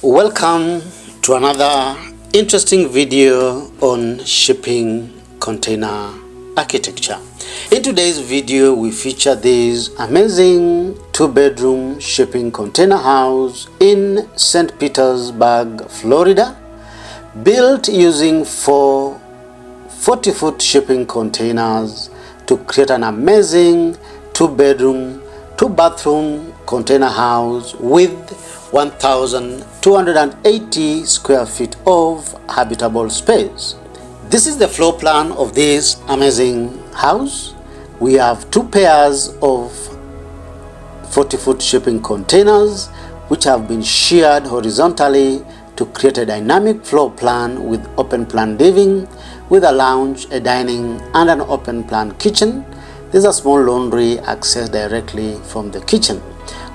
Welcome to another interesting video on shipping container architecture. In today's video we feature this amazing 2-bedroom shipping container house in St. Petersburg, Florida, built using 4 40-foot shipping containers to create an amazing 2-bedroom, 2-bathroom container house with 1,280 square feet of habitable space. This is the floor plan of this amazing house. We have 2 pairs of 40-foot shipping containers which have been sheared horizontally to create a dynamic floor plan with open plan living, with a lounge, a dining, and an open plan kitchen. There's a small laundry accessed directly from the kitchen.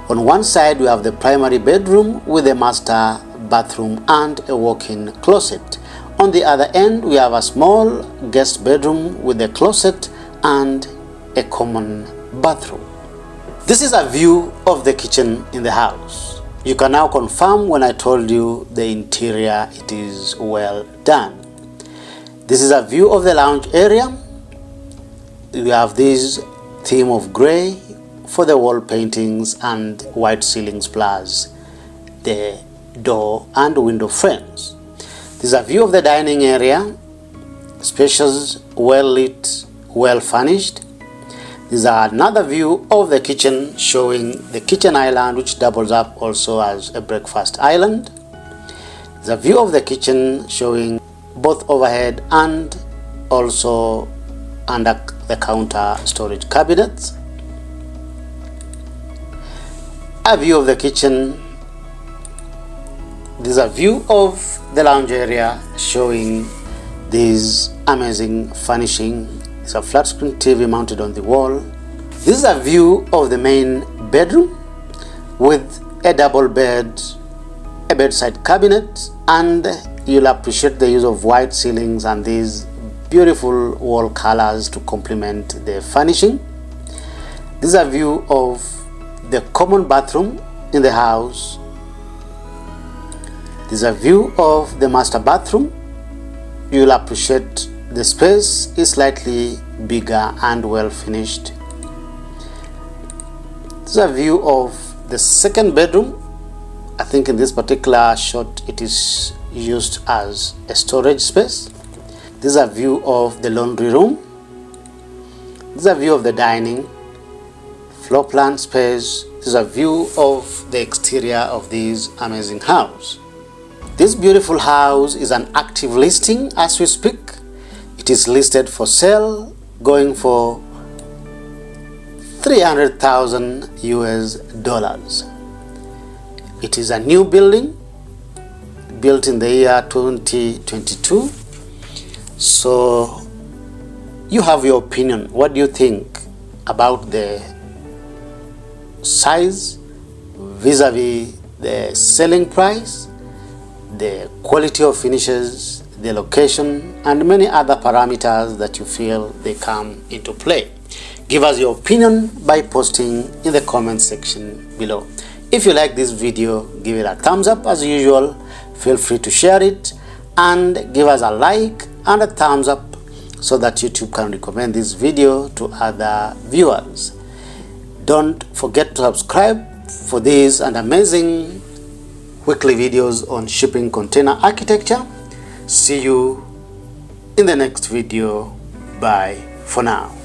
On one side we have the primary bedroom with a master bathroom and a walk-in closet. On the other end we have a small guest bedroom with a closet and a common bathroom. This is a view of the kitchen in the house. You can now confirm when I told you the interior, it is well done. This is a view of the lounge area. We have this theme of gray for the wall paintings and white ceilings plus the door and window frames. This is a view of the dining area, spacious, well lit, well furnished. This is another view of the kitchen, showing the kitchen island which doubles up also as a breakfast island. This is a view of the kitchen showing both overhead and also under the counter storage cabinets. A view of the kitchen. This is a view of the lounge area showing this amazing furnishing. It's a flat screen TV mounted on the wall. This is a view of the main bedroom with a double bed, a bedside cabinet, and you'll appreciate the use of white ceilings and these beautiful wall colors to complement the furnishing. This is a view of the common bathroom in the house. This is a view of the master bathroom. You'll appreciate the space is slightly bigger and well finished. This is a view of the second bedroom. I think in this particular shot it is used as a storage space. This is a view of the laundry room. This is a view of the dining floor plan space. This is a view of the exterior of this amazing house. This beautiful house is an active listing as we speak. It is listed for sale, going for $300,000 US. It is a new building built in the year 2022. So you have your opinion. What do you think about the size vis-a-vis the selling price, the quality of finishes, the location, and many other parameters that you feel they come into play? Give us your opinion by posting in the comment section below. If you like this video, give it a thumbs up as usual. Feel free to share it and give us a like and a thumbs up so that YouTube can recommend this video to other viewers. Don't forget to subscribe for these and amazing weekly videos on shipping container architecture. See you in the next video. Bye for now.